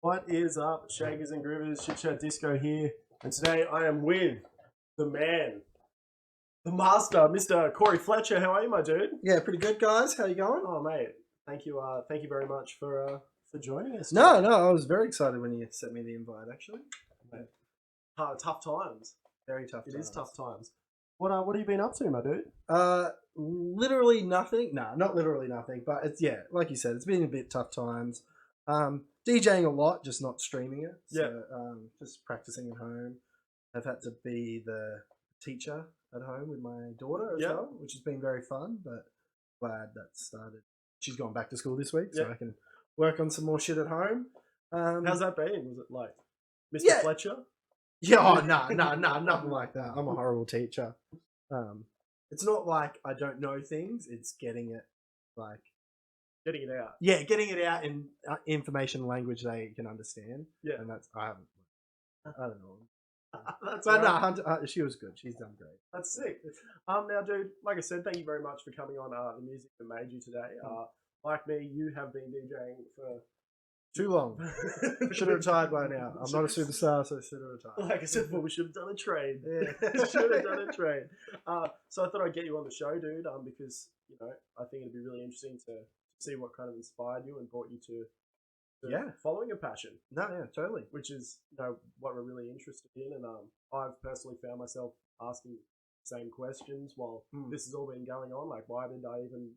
What is up, Shakers and Groovers? Chit Chat Disco here, and today I am with the man, the master, Mr. Cory Fletcher. How are you, my dude? Yeah, pretty good, guys. How you going? Oh, mate, thank you very much for joining us. No, I was very excited when you sent me the invite. Actually, Mate. Tough times. very tough. It is tough times. What have you been up to, my dude? Literally nothing. No, not literally nothing. But it's like you said, it's been a bit tough times. DJing a lot, just not streaming it. So, just practicing at home. I've had to be the teacher at home with my daughter as well, which has been very fun. But glad that started. She's gone back to school this week, so I can work on some more shit at home. How's that been? Was it like Mr. Fletcher? Yeah, no, nothing like that. I'm a horrible teacher. It's not like I don't know things. It's getting it out. Yeah, getting it out in information language they can understand. Yeah, and I don't know. That's but right. no, she was good. She's done great. That's sick. Now, dude, like I said, thank you very much for coming on the music that made you today. Like me, you have been DJing for too long. Should have retired by now. I'm not a superstar, so should have retired. Like I said before, we should have done a trade. Yeah. Should have done a trade. So I thought I'd get you on the show, dude, because I think it'd be really interesting to see what kind of inspired you and brought you to following a passion. No, yeah, totally. Which is what we're really interested in, and I've personally found myself asking the same questions while this has all been going on. Like, why did I even do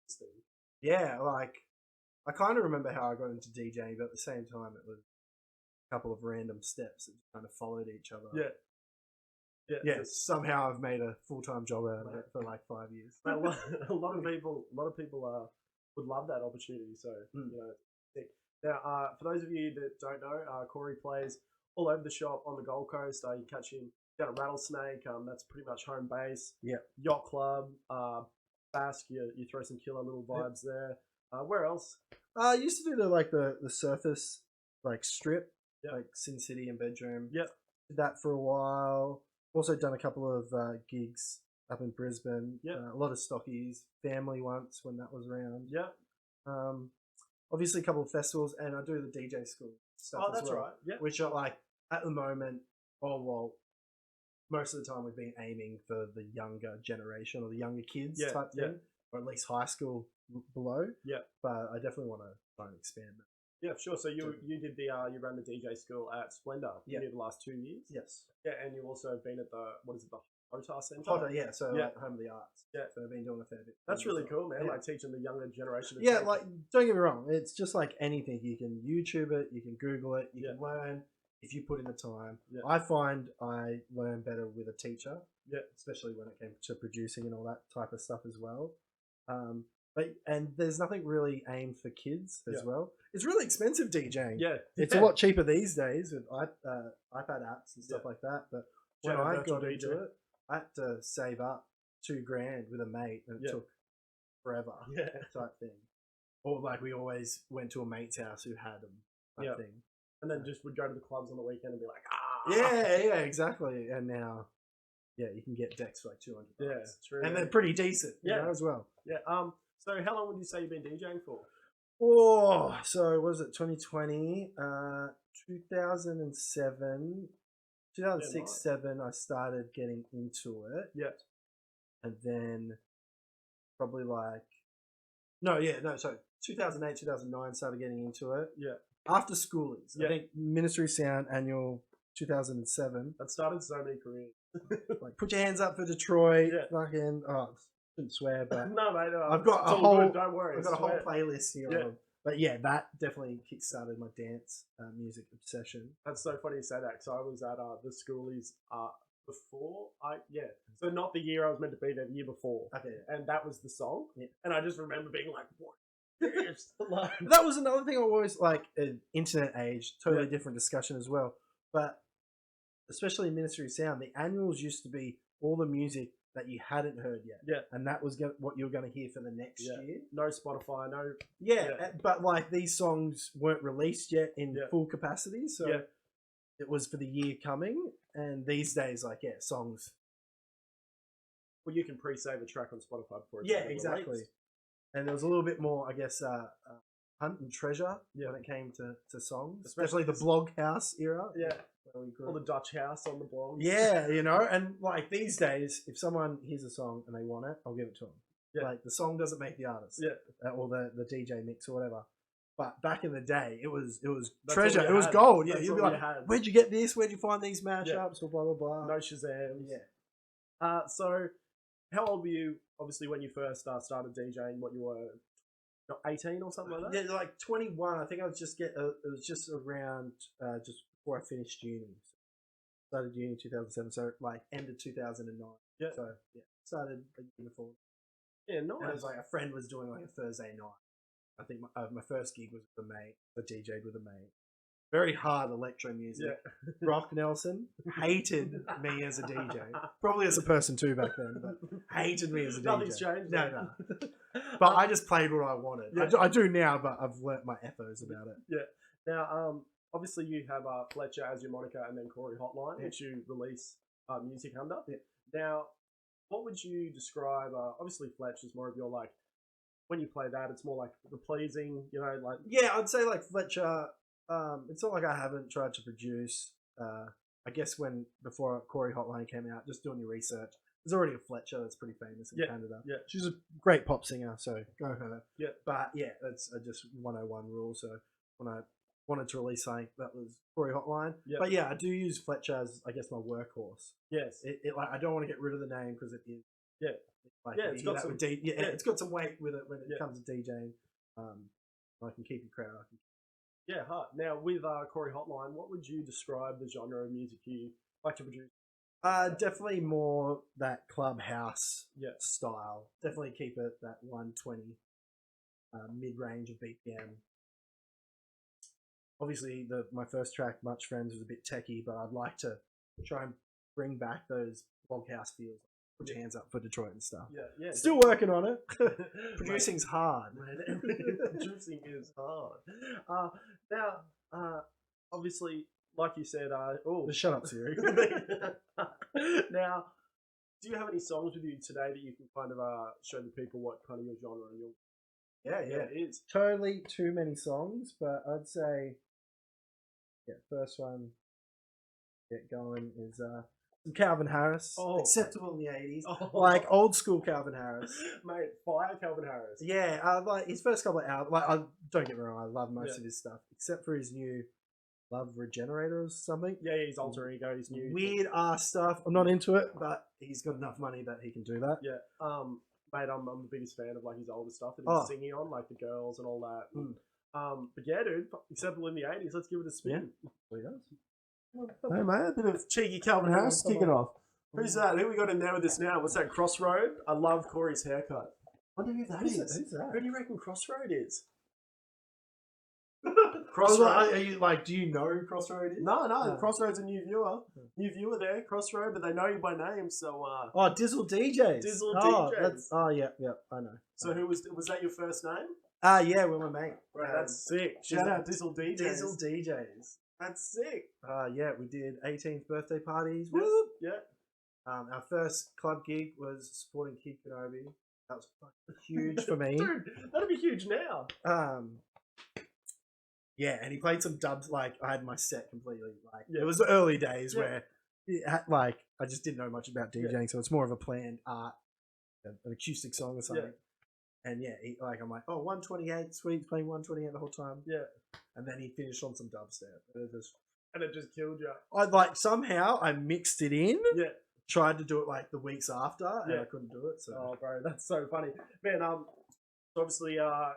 this thing? Yeah, like I kind of remember how I got into DJing, but at the same time, it was a couple of random steps that kind of followed each other. Yeah. Somehow I've made a full-time job out of it for like 5 years. A lot of people would love that opportunity. So sick. Now, for those of you that don't know, Cory plays all over the shop on the Gold Coast. You catch him down at Rattlesnake. That's pretty much home base. Yeah. Yacht Club, Basque. You throw some killer little vibes there. Where else? I used to do the surface strip, like Sin City and Bedroom. Yep. Did that for a while. Also done a couple of gigs up in Brisbane. Yeah. A lot of Stockies, family once when that was around. Yeah. Obviously a couple of festivals, and I do the DJ school stuff. Oh, that's right. Yeah. Which are like at the moment. Most of the time we've been aiming for the younger generation or the younger kids type thing, or at least high school below. Yeah. But I definitely want to try and expand that. Yeah, sure. So you did you ran the DJ school at Splendor. You did the last 2 years. Yes. Yeah, and you also have been at the Hotar Centre. Hotar, yeah. So like Home of the Arts. Yeah. So I've been doing a fair bit. That's really cool, man. Like teaching the younger generation. Like don't get me wrong. It's just like anything. You can YouTube it. You can Google it. You can learn if you put in the time. Yeah. I find I learn better with a teacher. Yeah. Especially when it came to producing and all that type of stuff as well. And there's nothing really aimed for kids as well. It's really expensive DJing. Yeah, it's a lot cheaper these days with iPad apps and stuff like that. But when I got into it, I had to save up $2,000 with a mate, and it took forever. Type thing. Or like we always went to a mate's house who had them. Type thing. And then just would go to the clubs on the weekend and be like, Yeah, exactly. And now, you can get decks for like $200. Yeah, true. And they're pretty decent, as well. Yeah. So how long would you say you've been DJing for? Oh, so what was it? 2020, 2007, 2006, 7. I started getting into it. Yeah. And then probably so 2008, 2009 started getting into it. Yeah. After schoolies, I think Ministry Sound annual 2007. That started so many careers. Like put your hands up for Detroit. Fucking shouldn't swear, but no, mate. No, I've got a whole. Good, don't worry. I've got a whole playlist here. Of them. But that definitely kickstarted my dance music obsession. That's so funny you say that, because I was at the schoolies before so not the year I was meant to be there, the year before. Okay. And that was the song. Yeah. And I just remember being like, what? That was another thing I always internet age, totally different discussion as well. But especially in Ministry of Sound, the annuals used to be all the music that you hadn't heard yet. Yeah. And that was what you were going to hear for the next year. No Spotify, no. But these songs weren't released yet in full capacity. So it was for the year coming. And these days, songs. Well, you can pre-save a track on Spotify before it's exactly. released. And there was a little bit more, I guess, hunt and treasure when it came to songs, Especially especially the blog house era. Yeah. Where we grew Or the up. Dutch house on the blog. Yeah, you know, and like these days, if someone hears a song and they want it, I'll give it to them. Yeah. Like the song doesn't make the artist, or the DJ mix or whatever. But back in the day, it was That's treasure. all you It was had. gold. Yeah, That's you'd all be you like, had. "Where'd you get this? Where'd you find these mashups?" Or blah blah blah. No Shazams. Yeah. So, how old were you? Obviously, when you first started DJing, what you were, 18 or something like that? Yeah, like 21. I think I was it was just around just before I finished uni. Started uni 2007, so like end of 2009. Yeah. So yeah, started a year before. Yeah, nice. And it was like a friend was doing like a Thursday night. I think my first gig was with a mate. I DJ'd with a mate. Very hard electro music. Yeah. Brock Nelson hated me as a DJ. Probably as a person too back then, but hated me as a DJ. Nothing's changed. No. But I just played what I wanted. Yeah. I do now, but I've learnt my ethos about it. Yeah. Now, obviously you have Fletcher as your moniker, and then Cory Hotline, which you release music under. Yeah. Now, what would you describe? Obviously, Fletcher's more of your like. When you play that, it's more like the pleasing, you know, like. Yeah, I'd say like Fletcher. It's not like I haven't tried to produce. I guess before Cory Hotline came out, just doing your research, there's already a Fletcher that's pretty famous in Canada. Yeah, she's a great pop singer, so go her. Yeah, but yeah, that's just 101 rule. So when I wanted to release something, that was Cory Hotline. Yeah. But yeah, I do use Fletcher as I guess my workhorse. Yes, like I don't want to get rid of the name because it is. Yeah. Like, it's got some. It's got some weight with it when it comes to DJing. I can keep you crowd. Yeah, hard. Now, with Cory Hotline, what would you describe the genre of music you like to produce? Definitely more that clubhouse style. Definitely keep it that 120 mid-range of BPM. Obviously, my first track, Much Friends, was a bit techie, but I'd like to try and bring back those bloghouse feels. Put your hands up for Detroit and stuff. Yeah. Still working on it. Producing's hard. Man, producing is hard. Now, obviously, like you said, shut up, Siri. Now, do you have any songs with you today that you can kind of show the people what kind of your genre and your it is? Totally too many songs, but I'd say first one get going is Calvin Harris. Acceptable in the 80s. Like old school Calvin Harris. Mate, fire Calvin Harris. Yeah, like his first couple of albums. Like, don't get me wrong, I love most of his stuff, except for his new Love Regenerator or something. Yeah, his alter ego, his new weird ass stuff. I'm not into it, but he's got enough money that he can do that. Yeah. Mate, I'm the biggest fan of like his older stuff that he's singing on, like the girls and all that. But yeah, dude, Acceptable in the 80s. Let's give it a spin. Yeah, he does. Hey, mate, a bit of cheeky Calvin Harris. Kick it off. Who's that? Who we got in there with us now? What's that, Crossroad? I love Cory's haircut. I wonder who that is. Who's that? Who do you reckon Crossroad is? Crossroad. Are you like? Do you know who Crossroad is? No. Crossroad's a new viewer. New viewer there, Crossroad, but they know you by name. So. Dizzle DJs. Dizzle DJs. Yeah, I know. So who was that? Your first name? Yeah, we're my mate. Right, that's sick. Shout out Dizzle DJs. Dizzle DJs. That's sick. Yeah, we did 18th birthday parties. Yeah. Woo! Yeah. Our first club gig was supporting Kid Kenobi. That was fucking huge for me. Dude, that'd be huge now. Yeah, and he played some dubs. Like I had my set completely. Like it was the early days where, like, I just didn't know much about DJing, so it's more of a planned art, an acoustic song or something. Yeah. And I'm like, 128, sweet, playing 128 the whole time. Yeah. And then he finished on some dubstep. And it just killed you. Somehow I mixed it in. Yeah. Tried to do it like the weeks after, and I couldn't do it. So. Oh, bro, that's so funny, man. Obviously,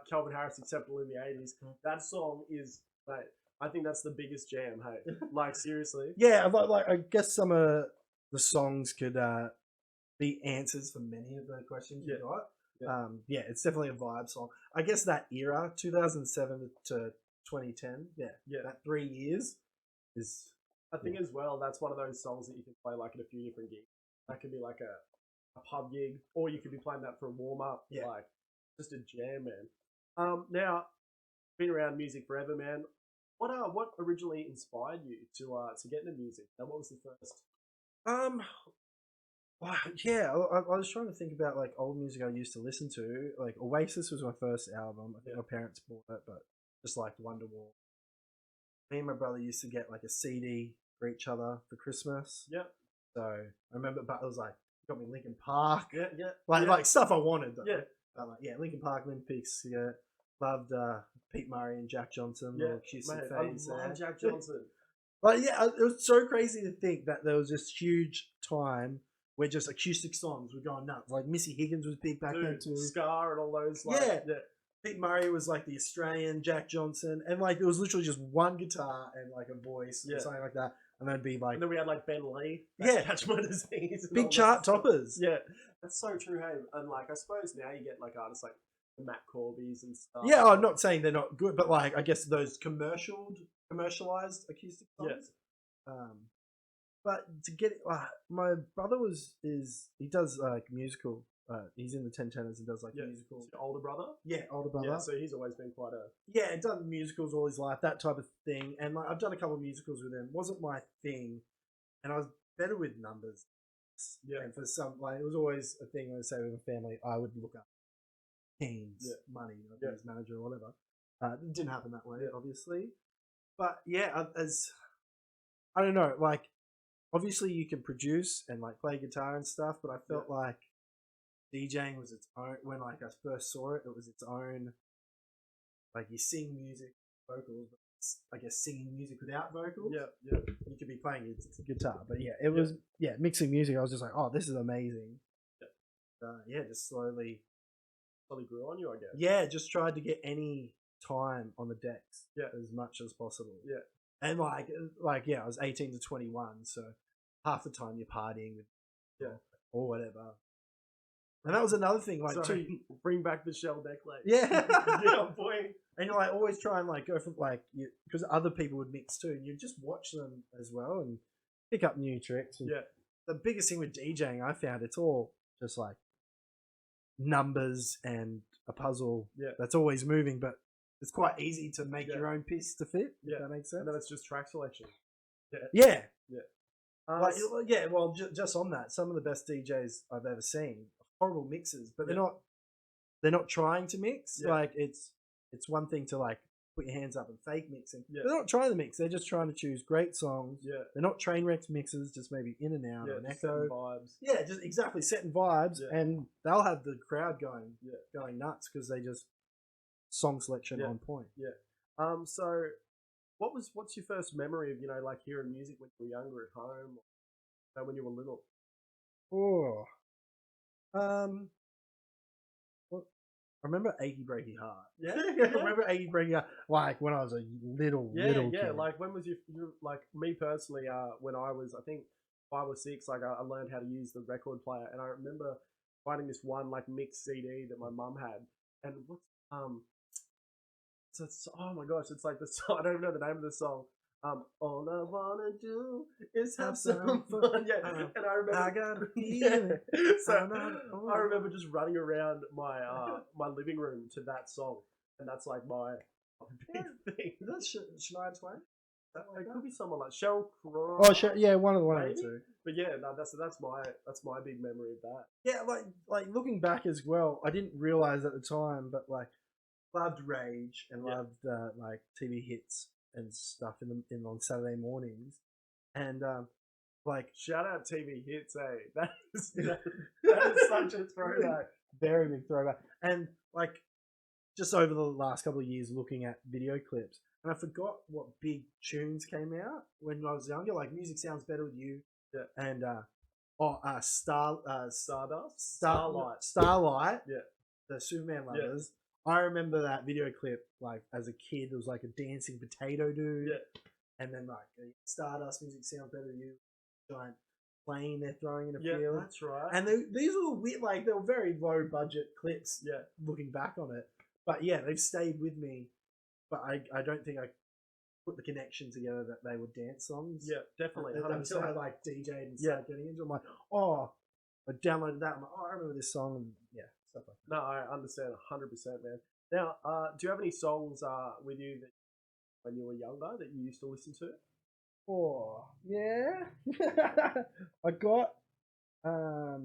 Calvin Harris, Acceptable in the 80s. That song is, mate, I think that's the biggest jam. Hey, like seriously. Yeah, I guess some of the songs could be answers for many of the questions you got. Yeah. It's definitely a vibe song. I guess that era, 2007 to 2010, that 3 years is. I think as well, that's one of those songs that you can play like at a few different gigs. That could be like a pub gig, or you could be playing that for a warm up. Yeah. Like just a jam, man. Now, been around music forever, man. What originally inspired you to get into music? Now, what was the first? Yeah, I was trying to think about like old music I used to listen to. Like Oasis was my first album. I think my parents bought it, but just liked Wonderwall. Me and my brother used to get like a CD for each other for Christmas. Yep. So I remember, but it was like got me Linkin Park. Yeah. Like stuff I wanted. Though. Yeah. But like Linkin Park, Olympics. Yeah, loved Pete Murray and Jack Johnson. Yeah, Little cutesy mate, phase I love there. Jack Johnson. But yeah, it was so crazy to think that there was this huge time where just acoustic songs were going nuts. Like Missy Higgins was big back then too. Scar and all those. Like, yeah. Pete Murray was like the Australian Jack Johnson, and like it was literally just one guitar and like a voice or something like that, and then it'd be like. And then we had like Ben Lee. Catch My Disease. Big chart toppers. Yeah, that's so true. Hey, and like I suppose now you get like artists like the Matt Corbys and stuff. Yeah, I'm not saying they're not good, but like I guess those commercialized acoustic songs. Yeah. But to get my brother he does like musical. He's in the Ten Tenors and does like musicals. Your older brother? Yeah, older brother. Yeah, so he's always been quite a done musicals all his life, that type of thing. And like I've done a couple of musicals with him. Wasn't my thing, and I was better with numbers. Yeah. And for some, like it was always a thing. I say with a family, I would look up teams, money, I'd be his manager or whatever. It didn't happen that way, obviously. But yeah, as I don't know, like obviously you can produce and like play guitar and stuff, but I felt like DJing was its own. When like I first saw it, it was its own. Like you sing music, vocals, but I guess singing music without vocals. Yeah. You could be playing guitar, but it was mixing music. I was just like, oh, this is amazing. Just slowly grew on you, I guess. Yeah, just tried to get any time on the decks as much as possible. Yeah. And like I was 18 to 21, so half the time you're partying with or whatever. And that was another thing, like bring back the shell deck, like yeah, boy. And you're like always try and like go for like because other people would mix too, and you just watch them as well and pick up new tricks. And the biggest thing with DJing, I found it's all just like numbers and a puzzle that's always moving, but it's quite easy to make your own piece to fit. If that makes sense. And then it's just track selection. Yeah. Well, just on that, some of the best DJs I've ever seen, horrible mixes, but they're not trying to mix. Like it's one thing to like put your hands up and fake mixing. They're not trying to mix. They're just trying to choose great songs. They're not train wreck mixes, just maybe in and out or an echo vibes. Yeah, just exactly setting vibes, and they'll have the crowd going nuts because they just song selection on point. So what's your first memory of like hearing music when you were younger at home, or when you were little? I remember Achy Breaky Heart. Yeah, I remember Achy Breaky Heart. Like when I was a little kid. Like when was you like me personally? When I was, I think 5 or 6, like I learned how to use the record player, and I remember finding this one like mixed CD that my mum had, and so it's, oh my gosh, it's like the song. I don't even know the name of the song. All I wanna do is have some fun. And I remember I got a feeling. I remember just running around my my living room to that song, and that's like my big thing. Is that Shania Twain? It could be someone like Sheryl Crow. Oh, one of the two. But that's my big memory of that. Yeah, like looking back as well, I didn't realize at the time, but like loved Rage and loved like TV hits and stuff on Saturday mornings, and like shout out TV hits, that is such a throwback, very big throwback, and like just over the last couple of years looking at video clips, and I forgot what big tunes came out when I was younger, like Music Sounds Better With You, and Starlight, the Superman Lovers. I remember that video clip, like, as a kid, it was like a dancing potato dude. And then, like, Stardust, Music Sounds Better Than You, giant plane they're throwing in a field. Yeah, that's right. And these were weird, like, they were very low budget clips, looking back on it. But, yeah, they've stayed with me. But I don't think I put the connection together that they were dance songs. Yeah, definitely. Until I, like, DJ'd and started getting into it. I'm like, oh, I downloaded that. I'm like, oh, I remember this song. And, stuff like that. No, I understand 100%, man. Now, do you have any songs with you that when you were younger that you used to listen to? Oh, yeah. I got I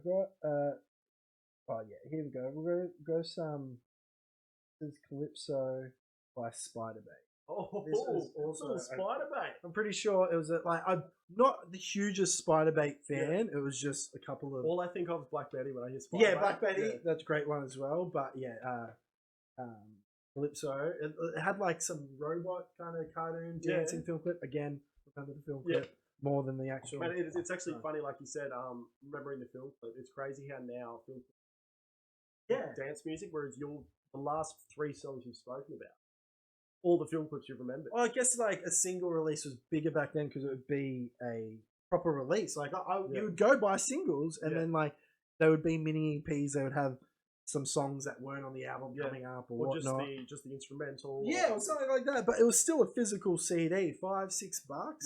got oh yeah, here we go. We'll go some. This is Calypso by Spiderbait. Oh, This was also little Spider-Bait. I'm pretty sure it was I'm not the hugest Spiderbait fan. It was just a couple of. All I think of is Black Betty when I hear Spider-Bait. Yeah, Black Betty. That's a great one as well. But yeah, Calypso. It had like some robot kind of cartoon dancing film clip. Again, remember the film clip more than the actual. But it's actually funny, like you said. Remembering the film clip, it's crazy how now film dance music, whereas the last 3 songs you've spoken about, all the film clips you've remembered. Well, I guess like a single release was bigger back then because it would be a proper release. Like you would go buy singles, and then like there would be mini EPs. They would have some songs that weren't on the album coming up, or whatnot. Just the instrumental, or something like that. But it was still a physical CD, $5-6,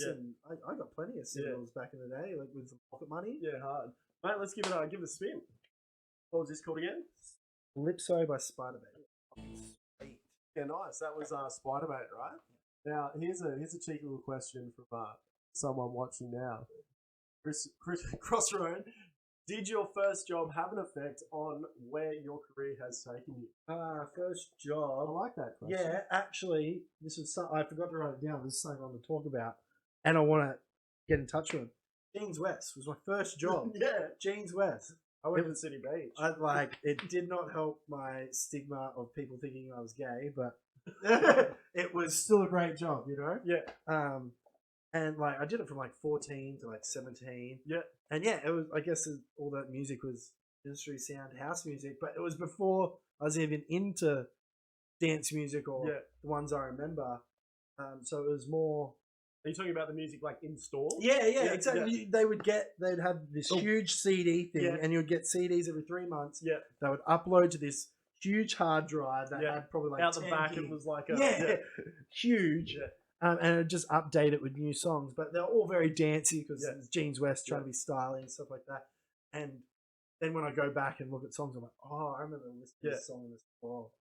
and I got plenty of singles back in the day, like with some pocket money. Yeah, hard. Mate, let's give it a spin. What was this called again? Calypso by Spiderbait. Yeah, nice. That was Spider-Bait, right? Now, here's a cheeky little question from someone watching now. Chris Crossroad, did your first job have an effect on where your career has taken you? First job. I like that question. Yeah, actually, this is something I forgot to write it down. This is something I want to talk about, and I want to get in touch with him. Jeans West was my first job. Jeans West. I went to City Beach. It did not help my stigma of people thinking I was gay, but it was still a great job, you know? Yeah. And like I did it from like 14 to like 17. Yeah. And yeah, it was, I guess all that music was industry sound house music, but it was before I was even into dance music or the ones I remember. So it was more. Are you talking about the music like in store? Yeah, exactly. Yeah. They'd have this huge CD thing, and you'd get CDs every 3 months. Yeah. They would upload to this huge hard drive that had probably like out the back. gigs. It was like huge. Yeah. And it just update it with new songs, but they're all very dancey because it's Jeans West trying to be styling and stuff like that. And then when I go back and look at songs, I'm like, oh, I remember listening to this song,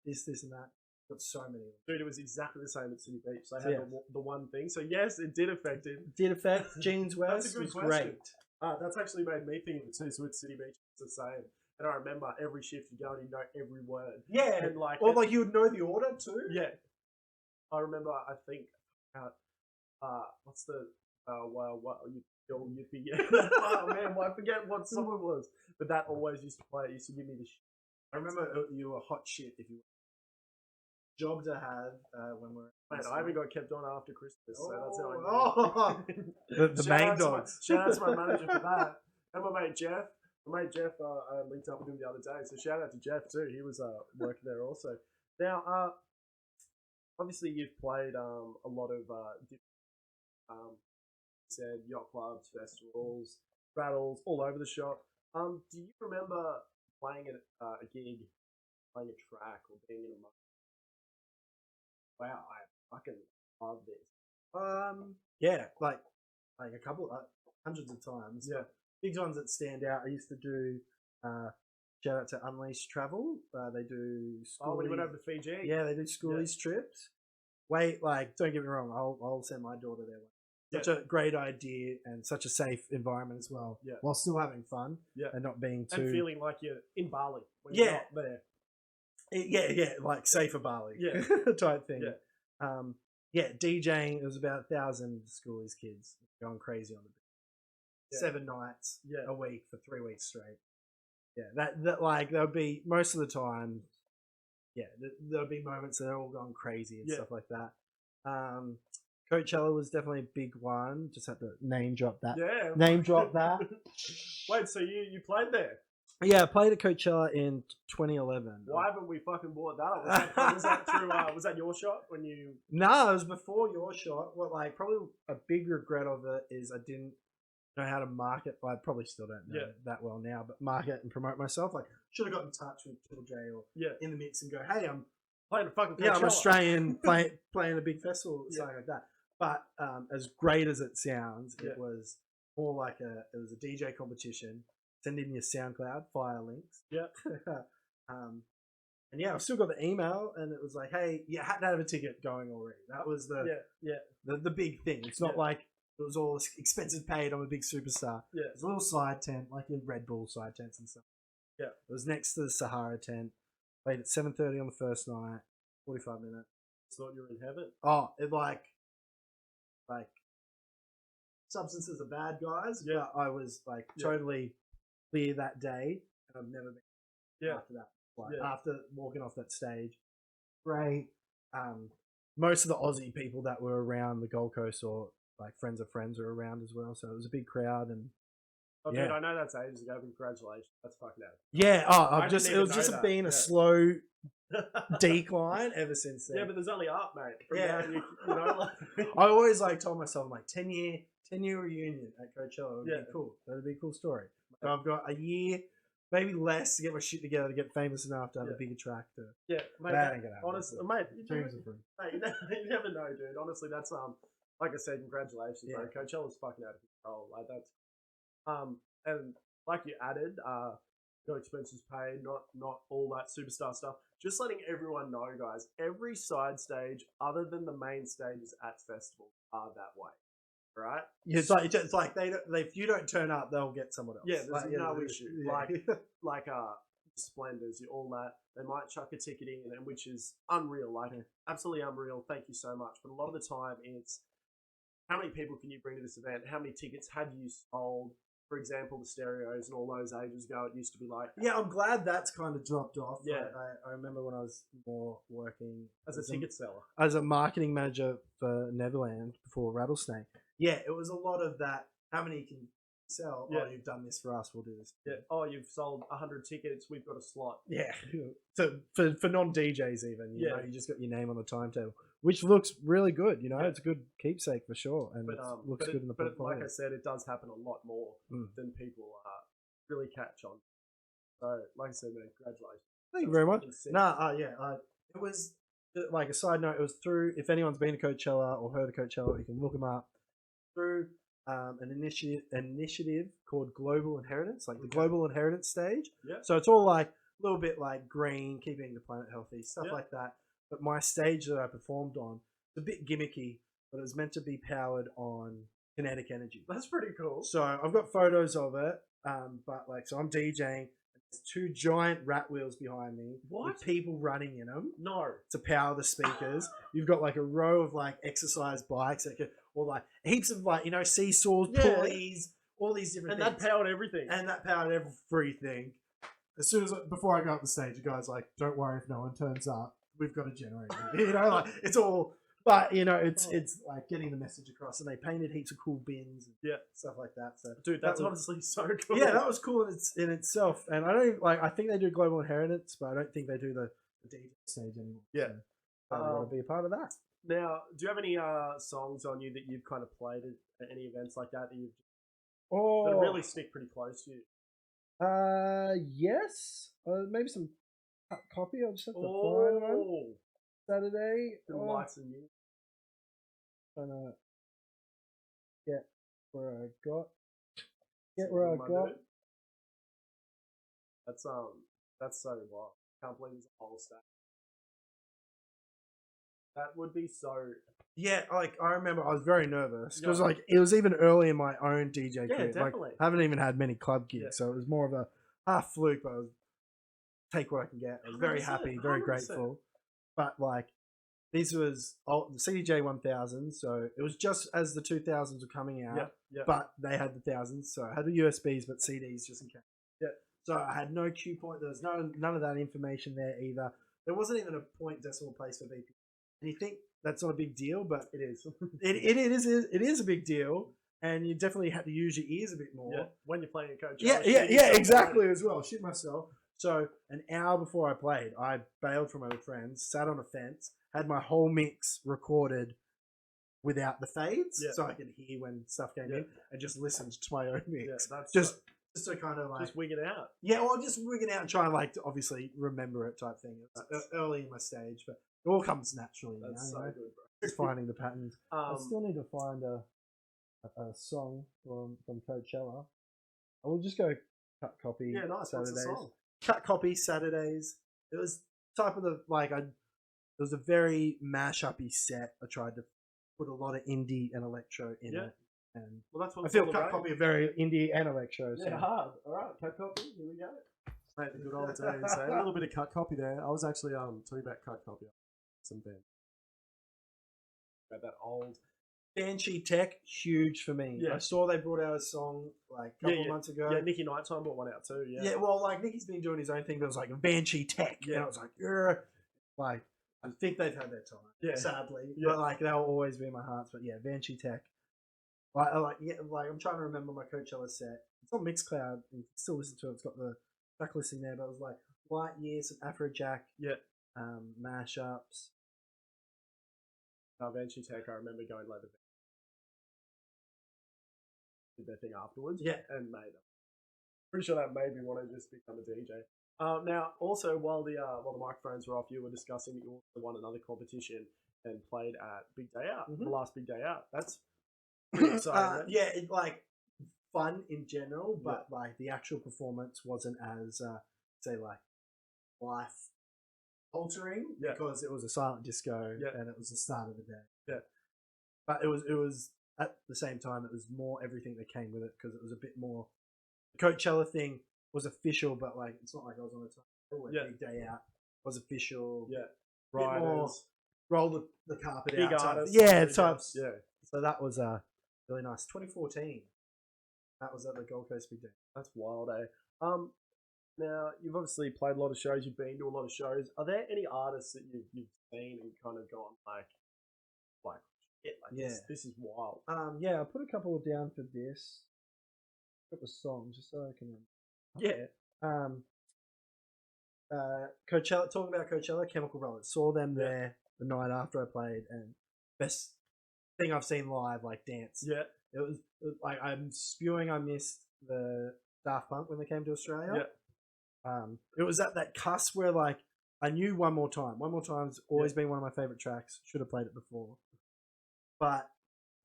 this and that. Got so many. Dude, it was exactly the same at City Beach. They had the one thing. So yes, it did affect it. Did affect Jeans West. That's a good question. Great. That's actually made me think of it too. So at City Beach, it's the same. And I remember every shift you go and you know every word. Yeah, and like you would know the order too. Yeah, I remember. I think what's the what you'll be oh man, I forget what song it was. But that always used to play. It used to give me the shit. I remember you were hot shit if you. Job to have when we're. Man, I haven't got kept on after Christmas, so that's how I know. the main dog. Shout out to my manager for that, and my mate Jeff. My mate Jeff, I linked up with him the other day, so shout out to Jeff too. He was working there also. Now, obviously you've played a lot of different, said yacht clubs, festivals, battles, all over the shop. Do you remember playing at a gig, playing a track, or being in a moment? Wow, I fucking love this. Yeah, like a couple, hundreds of times. Yeah, big ones that stand out. I used to do. Shout out to Unleashed Travel. They do. When you went over to Fiji. Yeah, they do schoolies trips. Wait, don't get me wrong. I'll send my daughter there. Such a great idea and such a safe environment as well. Yeah, while still having fun. Yeah, and not being too. And feeling like you're in Bali when you're not there. Like safer Bali, type thing. DJing. It was about 1,000 schoolies kids going crazy on the beach. 7 nights a week for 3 weeks straight. Yeah, that like there'll be most of the time. Yeah, there'll be moments that are all going crazy and stuff like that. Coachella was definitely a big one. Just had to name drop that. Yeah, name drop that. Wait, so you played there? Yeah, I played at Coachella in 2011. Why haven't we fucking bought that? Was that through? Was that your shot when you? No, it was before your shot. Well, probably a big regret of it is I didn't know how to market. Well, I probably still don't know that well now, but market and promote myself. Should have got in touch with Triple J or in the mix and go, hey, I'm playing a fucking Coachella. Yeah, I'm Australian playing a big festival, something like that. But as great as it sounds, it was more like it was a DJ competition. Send in your SoundCloud file links. Yeah. And I've still got the email, and it was like, hey, you had to have a ticket going already. That was the big thing. It's not like It was all expenses paid. I'm a big superstar. Yeah. It was a little side tent, like your Red Bull side tents and stuff. Yeah. It was next to the Sahara tent. Played at 7:30 on the first night. 45 minutes. Thought you were in heaven. Oh, it like substances are bad, guys. Yeah. But I was like totally clear that day, and I've never been after that. Like after walking off that stage, great. Most of the Aussie people that were around the Gold Coast or like friends of friends were around as well, so it was a big crowd. And dude, I know that's ages ago. Congratulations, that's fucking out. Yeah. It was just been a slow decline ever since then. Yeah, but there's only up, mate. You know, like... I always told myself, I'm like 10 year reunion at Coachella would be cool. That'd be a cool story. So I've got a year, maybe less, to get my shit together to get famous enough to have a bigger track. Mate, that ain't gonna happen. Honestly, mate, dreams are free. Mate, you never know, dude. Honestly, that's like I said, congratulations, bro. Coachella's fucking out of control. Like that's and like you added, no expenses paid, not all that superstar stuff. Just letting everyone know, guys, every side stage other than the main stages at festivals are that way, right? Yeah, it's like they if you don't turn up, they'll get someone else. Yeah, there's no issue. Yeah. Like Splendors, all that, they might chuck a ticket in, and which is unreal, like absolutely unreal. Thank you so much. But a lot of the time, it's how many people can you bring to this event? How many tickets have you sold? For example, the stereos and all those ages ago, it used to be like... Yeah, I'm glad that's kind of dropped off. Yeah. I remember when I was more working... As a ticket seller. As a marketing manager for Neverland before Rattlesnake. Yeah, it was a lot of that. How many can you sell? Yeah. Oh, you've done this for us, we'll do this. Yeah. Oh, you've sold 100 tickets, we've got a slot. Yeah. So for non-DJs even, you know, you just got your name on the timetable, which looks really good, you know. It's a good keepsake for sure, and it looks good in the portfolio. But like I said, it does happen a lot more than people really catch on. So, like I said, man, congratulations. Thank you very much. It was, like a side note, it was through, if anyone's been to Coachella or heard of Coachella, you can look them up, through an initiative called Global Inheritance, like the Global Inheritance stage. Yeah. So it's all like a little bit like green, keeping the planet healthy, stuff like that. But my stage that I performed on, it's a bit gimmicky, but it was meant to be powered on kinetic energy. That's pretty cool. So I've got photos of it, but like, so I'm DJing. There's 2 giant rat wheels behind me with people running in them. No. To power the speakers. You've got like a row of like exercise bikes that or like heaps of like, you know, seesaws, pulleys, all these different things. And that powered everything. And that powered everything. As soon as, before I go up the stage, the guy's like, don't worry if no one turns up. We've got a generator. You know, like it's all, but you know, it's like getting the message across. And they painted heaps of cool bins and stuff like that. So, dude, that's honestly so cool. Yeah, that was cool in itself. And I don't I think they do Global Inheritance, but I don't think they do the DJ stage anymore. Yeah, so I want to be a part of that. Now, do you have any songs on you that you've kind of played at any events like that that really stick pretty close to you? Yes. Maybe some copy. I'll just have to find one. Saturday. Lights and music. Trying to get where I got. That's so wild. Can't believe there's a whole stack. That would be so... Yeah, like, I remember I was very nervous. Because, like, it was even early in my own DJ career. Definitely. Like, I haven't even had many club gigs, so it was more of a half fluke, but I was take what I can get. I was very happy, very 100%. Grateful. But, like, this was the CDJ 1000, so it was just as the 2000s were coming out, but they had the 1000s, so I had the USBs, but CDs just in case. Yeah. So I had no cue point. There was none of that information there either. There wasn't even a point decimal place for BP. And you think that's not a big deal, but it is. it is a big deal, and you definitely have to use your ears a bit more when you're playing a coach. Yeah, exactly as well. Shit myself. So an hour before I played, I bailed from my friends, sat on a fence, had my whole mix recorded without the fades, so I could hear when stuff came in, and just listened to my own mix. Yeah, that's just to kind of like just wig it out. Yeah, well, just wig it out and try and like to obviously remember it type thing. It's early in my stage, but it all comes naturally. That's so good, bro. Just finding the patterns. I still need to find a song from Coachella. I will just go cut copy. Yeah, nice. Saturdays. What's the song? Cut copy Saturdays. It was type of the it was a very mash-uppy set. I tried to put a lot of indie and electro in it. And Well, that's what I it's feel all cut about. copy are very indie and electro. So. Yeah, hard. All right, cut copy. Here we go. Mate, the good old days. So a little bit of cut copy there. I was actually talking about cut copy. Some band. About that old. Banshee Tech, huge for me. Yeah. I saw they brought out a song like a couple of months ago. Yeah, Nicky Nighttime brought one out too. Yeah, well, like Nicky's been doing his own thing, but it was like Banshee Tech. Yeah. And I was like, yeah. Like, I think they've had their time, sadly. Yeah. But like, they'll always be in my hearts. But yeah, Banshee Tech. Like, I'm trying to remember my Coachella set. It's on Mixcloud. You can still listen to it. It's got the track listing there. But it was like Light Years, some Afrojack, mashups. Banshee Tech, I remember going later. Did their thing afterwards. Yeah. And made them. Pretty sure that made me want to just become a DJ. Now, also, while the microphones were off, you were discussing that you also won another competition and played at Big Day Out, the last Big Day Out. That's pretty exciting. Yeah, it's like fun in general, but like the actual performance wasn't as, say, like life altering because it was a silent disco and it was the start of the day. Yeah. But it was at the same time, it was more everything that came with it because it was a bit more. The Coachella thing was official, but like it's not like I was on a tour. Big Day Out was official. Yeah. Right. Roll the carpet big out. Artists, types. Yeah. So that was really nice. 2014. That was at the Gold Coast Big Day. That's wild, eh? Now you've obviously played a lot of shows. You've been to a lot of shows. Are there any artists that you've seen and kind of gone like this is wild? Yeah, I put a couple down for this. A couple of songs just so I can. Yeah. Coachella. Talking about Coachella, Chemical Brothers. Saw them there the night after I played, and best thing I've seen live, like dance. Yeah. It was like I'm spewing. I missed the Daft Punk when they came to Australia. Yeah. It was at that cusp where like I knew One More Time. One More Time's always been one of my favorite tracks. Should have played it before, but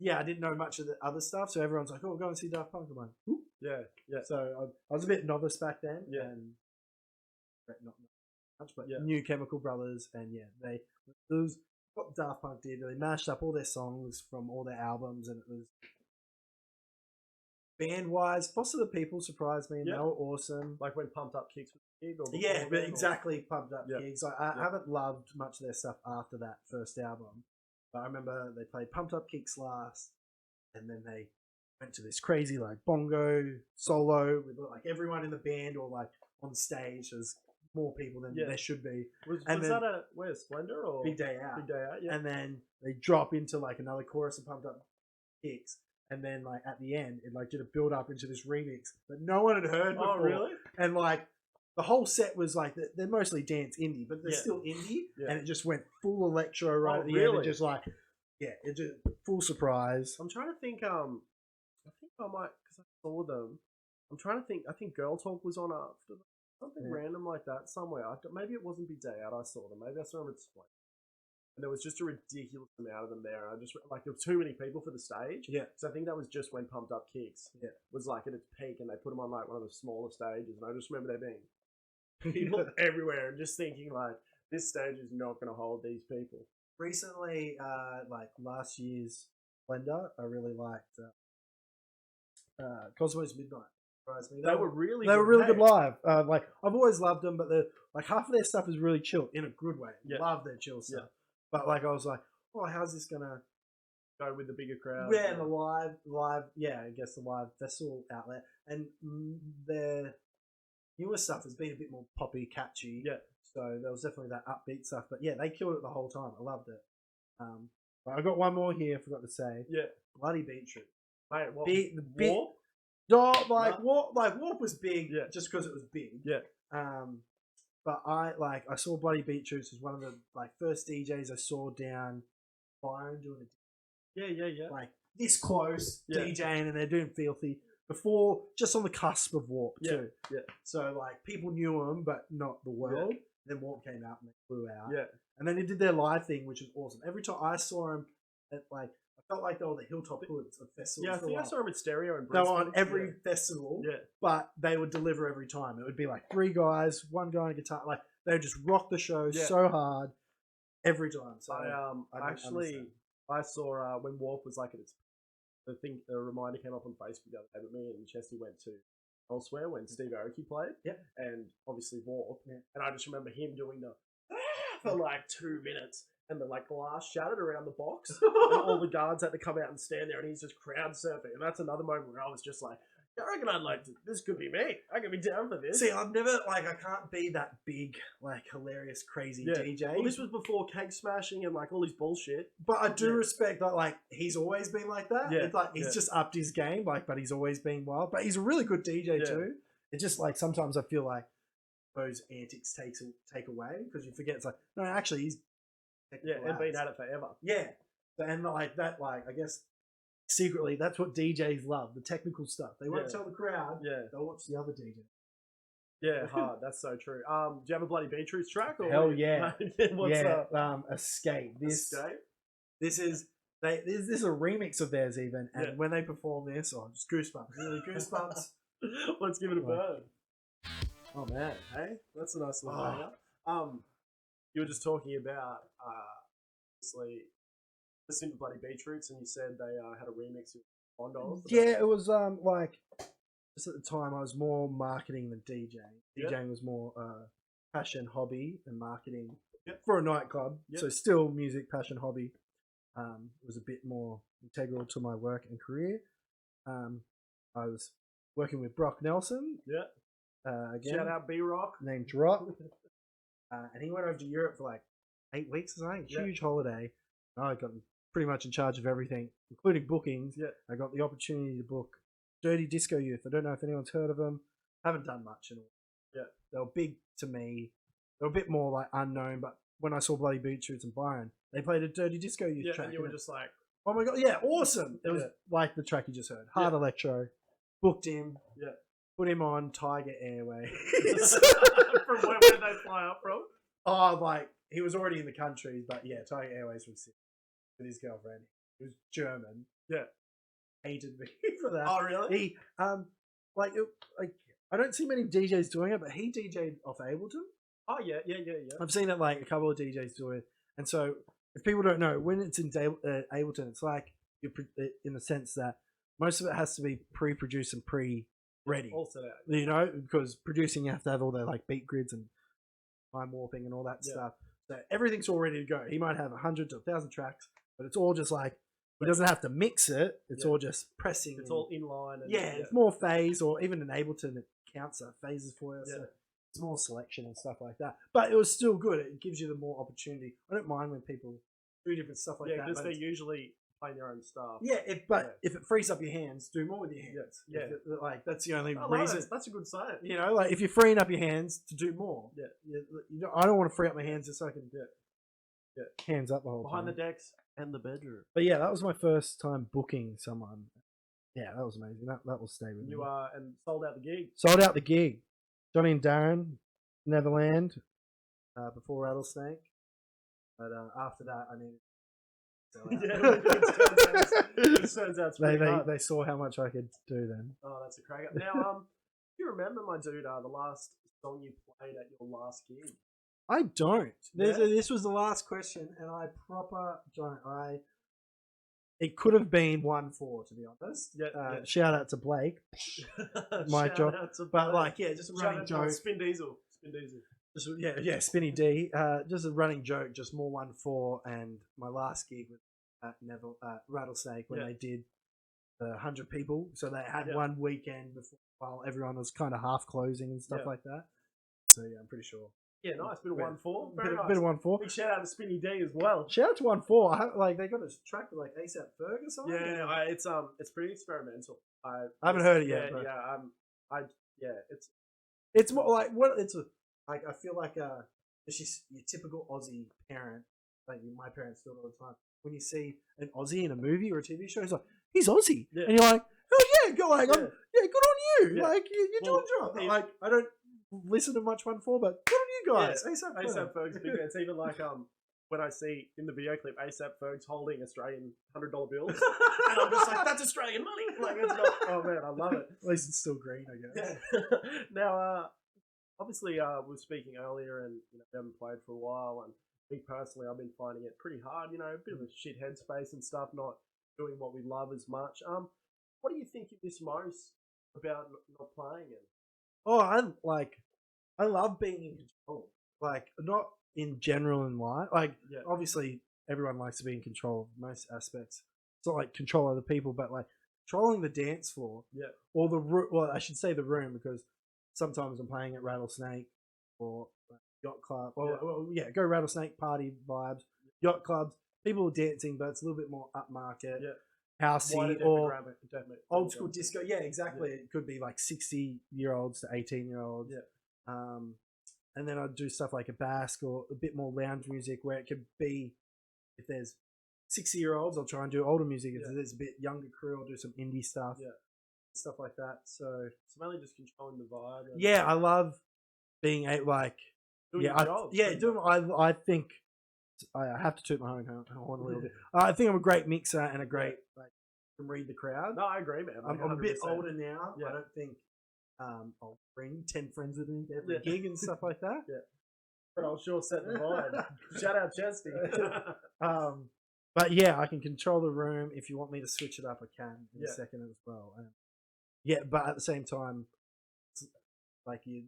I didn't know much of the other stuff. So everyone's like, "Oh, go and see Daft Punk." I'm like, "Ooh." Yeah. So I was a bit novice back then. Yeah. And not much, but new Chemical Brothers, and it was what Daft Punk did. They mashed up all their songs from all their albums, and it was band-wise. Foster the People surprised me, and they were awesome. Like when Pumped Up Kicks was big, or but exactly Pumped Up Kicks. I haven't loved much of their stuff after that first album, but I remember they played Pumped Up Kicks last, and then they went to this crazy like bongo solo with like everyone in the band or like on stage. There's more people than there should be. Was that a Splendor or Big Day Out? Big Day Out, yeah. And then they drop into like another chorus of Pumped Up Kicks, and then like at the end it like did a build up into this remix that no one had heard before. Oh, really? And like the whole set was like they're mostly dance indie, but they're still indie, and it just went full electro right at the end, and just like it just full surprise. I'm trying to think. I think I might because I saw them. I'm trying to think. I think Girl Talk was on after them. Something random like that somewhere. Maybe it wasn't Big Day Out. I saw them. Maybe I saw them at Display. And there was just a ridiculous amount of them there. And I just like there were too many people for the stage. Yeah. So I think that was just when Pumped Up Kicks was like at its peak, and they put them on like one of the smaller stages. And I just remember there being people everywhere, and just thinking like this stage is not going to hold these people. Recently, like last year's Splendor, I really liked Cosmo's Midnight. They were really good live. Like I've always loved them, but like half of their stuff is really chill in a good way. Love their chill stuff. But like I was like, oh, how's this gonna go with the bigger crowd? Yeah, and the live. I guess the live festival outlet, and their newer stuff has been a bit more poppy, catchy. Yeah. So there was definitely that upbeat stuff, but they killed it the whole time. I loved it. But I got one more here. I forgot to say. Yeah. Bloody Beetroot. Mate, what? Warp? No, Warp was big just because it was big. Yeah. But I saw Bloody Beetroots as one of the like first DJs I saw down Byron doing it. Like this close DJing, and they're doing Filthy before, just on the cusp of Warp too. Yeah. So like people knew them, but not the world. Yeah. Then Warp came out and they flew out. Yeah. And then they did their live thing, which was awesome. Every time I saw them at like. I felt like they were the Hilltop Hoods of festivals. Yeah, I think I saw them at Stereo and Brisbane. They were on every festival, but they would deliver every time. It would be like three guys, one guy on a guitar. Like they would just rock the show so hard every time. So I saw when Warp was like at its a reminder came up on Facebook the other day, but me and Chesty went to elsewhere when Steve Aoki played, and obviously walked, and I just remember him doing the for like 2 minutes, and the glass shattered around the box, and all the guards had to come out and stand there, and he's just crowd surfing, and that's another moment where I was just like, I reckon I'd like to. This could be me. I could be down for this. See, I've never I can't be that big, hilarious, crazy DJ. Well, this was before cake smashing and all his bullshit. But I do respect that. He's always been like that. Yeah, it's he's just upped his game. But he's always been wild. But he's a really good DJ too. It's just sometimes I feel like those antics take away because you forget. It's no, actually he's and been at it forever. Yeah, and that. I guess. Secretly, that's what DJs love, the technical stuff. They won't tell the crowd. Yeah. They'll watch the other DJ. Yeah, hard. That's so true. Do you have a bloody Beetroots track? Or hell yeah. What's Escape. Escape? This is a remix of theirs even, and when they perform this, just goosebumps. Really goosebumps. Let's give it a burn. Oh man, hey? That's a nice little banger. You were just talking about obviously listening to bloody Beetroots, and you said they had a remix of Bondos. Yeah, it was just at the time I was more marketing than DJing. DJing was more passion, hobby, and marketing for a nightclub. So still music, passion, hobby. Was a bit more integral to my work and career. I was working with Brock Nelson. Again, shout out B-Rock. Name drop. And he went over to Europe for 8 weeks or something. Huge holiday. I got pretty much in charge of everything, including bookings. I got the opportunity to book Dirty Disco Youth. I don't know if anyone's heard of them. Haven't done much at all. They were big to me. They were a bit more unknown, but when I saw bloody Beetroots and Byron, they played a Dirty Disco Youth track. And you were just like, oh my god, awesome. It was like the track you just heard. Hard electro. Booked him. Put him on Tiger Airways. From where did they fly up from? Oh, he was already in the country, but Tiger Airways from Sydney. With his girlfriend. He was German. Hated me for that. Oh, really? He, I don't see many DJs doing it, but he DJ'd off Ableton. Oh, yeah. I've seen it a couple of DJs do it. And so, if people don't know, when it's in Ableton, it's you're in the sense that most of it has to be pre-produced and pre-ready. All set out. Because producing, you have to have all their beat grids and time warping and all that stuff. So everything's all ready to go. He might have 100 to 1,000 tracks, but it's all just he doesn't have to mix it. It's all just pressing. It's all in line. And, it's more phase, or even in Ableton, it counts phases for you. So it's more selection and stuff like that. But it was still good. It gives you the more opportunity. I don't mind when people do different stuff like that. Yeah, because they're usually playing their own stuff. Yeah, if it frees up your hands, do more with your hands. That's the only reason. That's a good sign. If you're freeing up your hands to do more. I don't want to free up my hands just so I can hands up the whole behind time. The decks and the bedroom. But that was my first time booking someone. Yeah, that was amazing. That will stay with me. You and sold out the gig. Sold out the gig. Johnny and Darren, Neverland, before Rattlesnake. But after that, I needed it turns out it's pretty hard. They saw how much I could do then. Oh, that's a cracker. Now, do you remember, my dude, the last song you played at your last gig? I don't. This was the last question, and I don't. It could have been 1-4, to be honest. Shout out to Blake. My job. But just a running joke. Spin Diesel. Just Spinny D. Just a running joke, just more 1-4, and my last gig was at Rattlesnake when they did 100 people. So they had one weekend before, while everyone was kind of half closing and stuff like that. So I'm pretty sure. Yeah, nice. Bit of 1-4. Very nice. Bit of 1-4. Big shout out to Spinny D as well. Shout out to 1-4. They got a track with AEST Ferg or something. Yeah, it's pretty experimental. I haven't heard it yet. It's more I feel like it's just your typical Aussie parent. My parents do it all the time. When you see an Aussie in a movie or a TV show, it's he's Aussie, and you're like, oh yeah, good on you. Yeah. You're doing the job. I don't listen to much 1-4, but good on you guys. ASAP Ferg's big. It's even when I see in the video clip ASAP Ferg's holding Australian $100 bills, and I'm just like, that's Australian money. It's not. Oh man, I love it. At least it's still green, I guess. Yeah. Now, obviously, we were speaking earlier, and we haven't played for a while, and me personally, I've been finding it pretty hard. A bit of a shit headspace and stuff, not doing what we love as much. What do you think you miss most about not playing it? Oh, I love being in control. Like, not in general in life. Like, obviously, everyone likes to be in control of most aspects. It's not like control other people, but like controlling the dance floor. Yeah. Or the room. Well, I should say the room, because sometimes I'm playing at Rattlesnake or Yacht Club. Well, go Rattlesnake, party vibes. Yacht clubs, people are dancing, but it's a little bit more upmarket. Yeah. Housey or old school demographic. disco. Yeah, exactly. It could be like 60-year-olds to 18-year-olds. Yeah. And then I'd do stuff like a Basque or a bit more lounge music, where it could be, if there's 60-year-olds, I'll try and do older music. If there's a bit younger crew, I'll do some indie stuff. Yeah. Stuff like that. So mainly just controlling the vibe. Yeah, I love being doing your job. I think I have to toot my own horn a little bit. I think I'm a great mixer and a great can read the crowd. No, I agree, man. I'm a bit older now. Yeah. I don't think I'll bring 10 friends with me to every gig and stuff like that. Yeah. But I'll sure set the vibe. Shout out Chesty. But yeah, I can control the room. If you want me to switch it up, I can in a second as well. But at the same time, like, you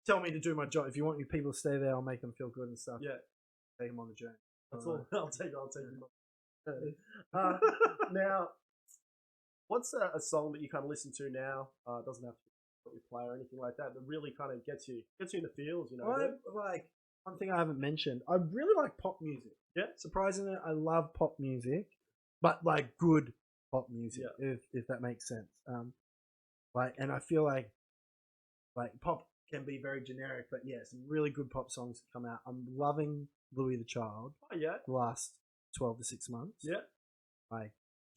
tell me to do my job. If you want your people to stay there, I'll make them feel good and stuff. Yeah. Take them on the journey. That's all. I'll take them. Now, what's a song that you kind of listen to now? It doesn't have to be what you play or anything like that. That really kind of gets you in the feels. You know. Like, one thing I haven't mentioned, I really like pop music. Yeah. Surprisingly, I love pop music, but like good pop music, if that makes sense. And I feel like pop can be very generic, but yeah, some really good pop songs come out. I'm loving Louis the Child. Oh yeah. The last 12 to 6 months. Yeah. Like,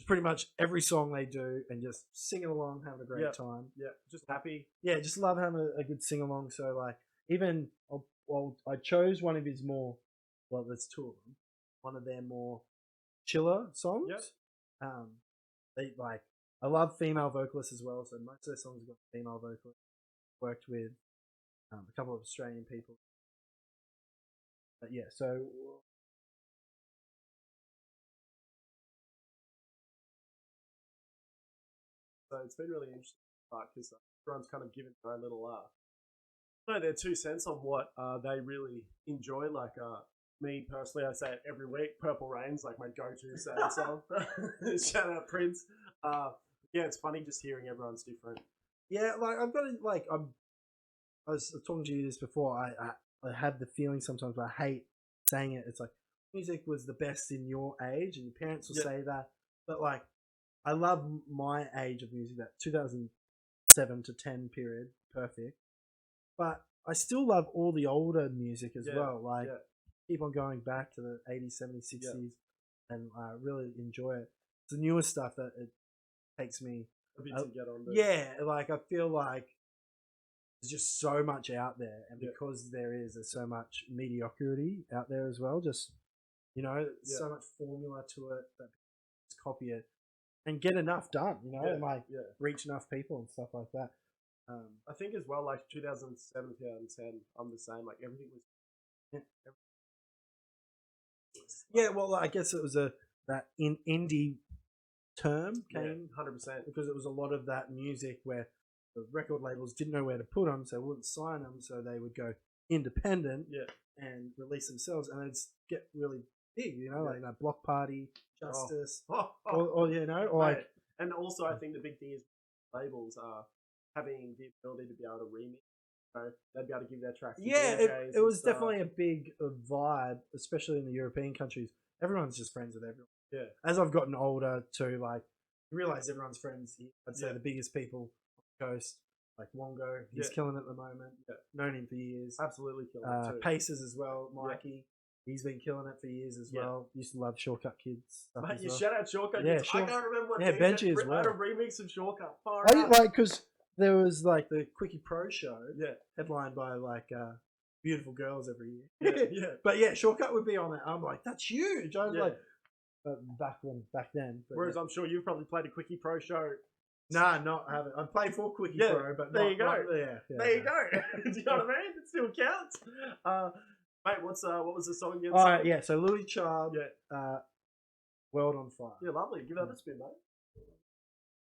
pretty much every song they do, and just singing along, having a great time. Yeah. Just happy. Yeah, just love having a good sing along. So like, even I chose one of his more, well, there's two of them. One of their more chiller songs. Yeah. I love female vocalists as well, so most of their songs have got female vocalists. Worked with a couple of Australian people. But yeah, so it's been really interesting because everyone's kind of given their own little their 2 cents on what they really enjoy. Like me personally, I say it every week. Purple Rain's like my go-to sad song. Shout out Prince. Yeah, it's funny just hearing everyone's different. Yeah, like I've got to, like, I was talking to you this before. I have the feeling sometimes, but I hate saying it. It's like, music was the best in your age, and your parents will say that. But like, I love my age of music, that 2007 to 10 period, perfect. But I still love all the older music as well. Like, keep on going back to the 80s, 70s, 60s, and I really enjoy it. It's the newer stuff that it takes me a bit to get on. Yeah, like, I feel like there's just so much out there, and because there's so much mediocrity out there as well, just, you know, so much formula to it that just copy it and get enough done, you know, and like reach enough people and stuff like that. I think as well, like 2007, 2010, I'm the same. Like, everything was. Yeah, well, I guess it was that indie term came 100% because it was a lot of that music where the record labels didn't know where to put them, so they wouldn't sign them, so they would go independent and release themselves, and they'd get really big, you know, like that Block Party, Justice, or you know, or like. And also, I think the big thing is labels are having the ability to be able to remix. So they'd be able to give their tracks. It was definitely a big vibe, especially in the European countries. Everyone's just friends with everyone. Yeah. As I've gotten older too, like, you realize everyone's friends. I'd say the biggest people on the coast, like Wongo, he's killing it at the moment. Yeah. Known him for years. Absolutely killing it too. Pacers as well, Mikey. He's been killing it for years as well. Used to love Shortcut Kids. Mate, you shout out Shortcut Kids. I can't remember what Benji as well. I had a remix of Shortcut. Because there was like the Quickie Pro show, headlined by like beautiful girls every year. But yeah, Shortcut would be on it. I'm like, that's huge. I was like, back then. But whereas I'm sure you've probably played a Quickie Pro show. Nah, not having. I played for Quickie Pro, but there you go. There you go. Do you know what I mean? It still counts. Mate, what was the song again? All right, so Louis Child. World on fire. Yeah, lovely. Give that a spin, mate.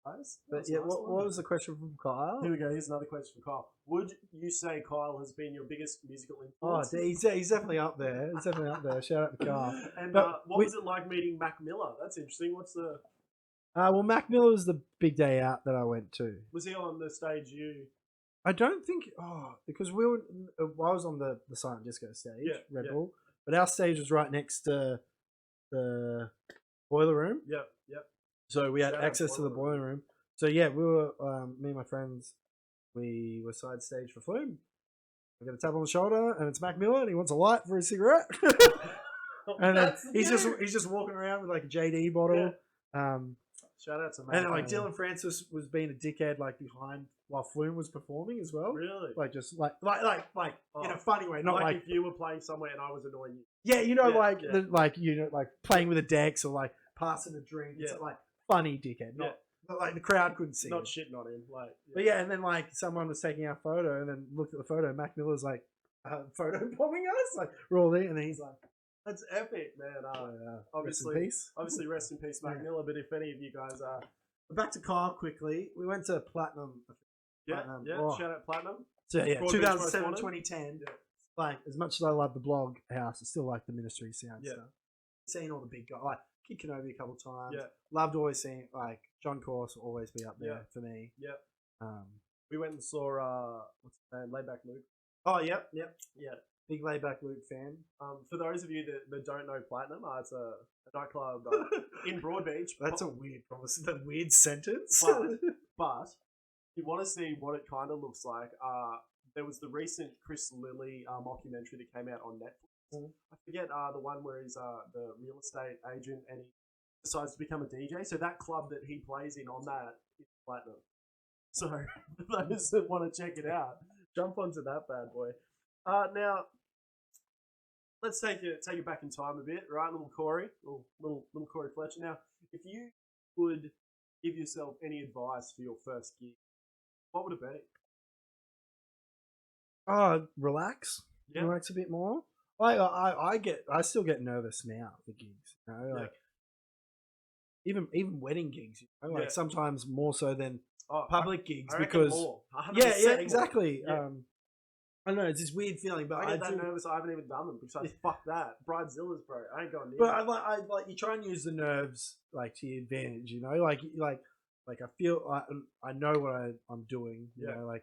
Nice. But But yeah, what was the question from Kyle? Here we go. Here's another question from Kyle. Would you say Kyle has been your biggest musical Oh, influence? he's definitely up there. He's definitely up there. Shout out to Kyle. And But what was it like meeting Mac Miller? That's interesting. What's the... well, Mac Miller was the big day out that I went to. Was he on the stage you... I don't think... Oh, because we were... I was on the Silent Disco stage, Red Bull. But our stage was right next to the boiler room. Yep. So we had access to the boiler room. So yeah, we were... me and my friends, we were side stage for Flume. I get a tap on the shoulder, and it's Mac Miller, and he wants a light for his cigarette. And then he's just walking around with like a JD bottle. Yeah. Shout out to Mac. And then, like Dylan Francis was being a dickhead like behind while Flume was performing as well. Really? Like just like in a funny way, not like if you were playing somewhere and I was annoying you. Yeah, you know, like playing with the decks or like passing a drink. It's like funny dickhead, not like the crowd couldn't see. Not shitting on him, like. Yeah. But yeah, and then like someone was taking our photo and then looked at the photo. Mac Miller's like photo bombing us, like we're all there, and then he's like, "That's epic, man." Obviously, rest in peace, Mac Miller. But if any of you guys are back to Kyle quickly, we went to Platinum. Shout out Platinum. So yeah, 2007, 2010. Yeah. Like as much as I love the blog house, it's still like the Ministry sound stuff. Seeing all the big guys, like Kid Kenobi a couple of times. Yeah. Loved always seeing like John Course will always be up there for me. Yeah. We went and saw what's his name, Laidback Luke. Oh yep. Big Laidback Luke fan. For those of you that don't know Platinum, it's a nightclub in Broadbeach. That's a weird sentence. But if you want to see what it kind of looks like, there was the recent Chris Lilly mockumentary that came out on Netflix. I forget the one where he's the real estate agent and he decides to become a DJ. So that club that he plays in on that is Platinum. So for those that want to check it out, jump onto that bad boy. Now, let's take it back in time a bit, right? Little Cory Fletcher. Now, if you would give yourself any advice for your first gig, what would it be? Relax. Yeah. Relax a bit more. I still get nervous now for gigs. You know, like even wedding gigs. You know, like sometimes more so than public gigs because exactly. Yeah. I don't know, it's this weird feeling, but I get that nervous. I haven't even done them because fuck that. Bridezilla's, bro. I ain't going near. But I like you try and use the nerves like to your advantage. You know, like I feel I know what I'm doing. You know, like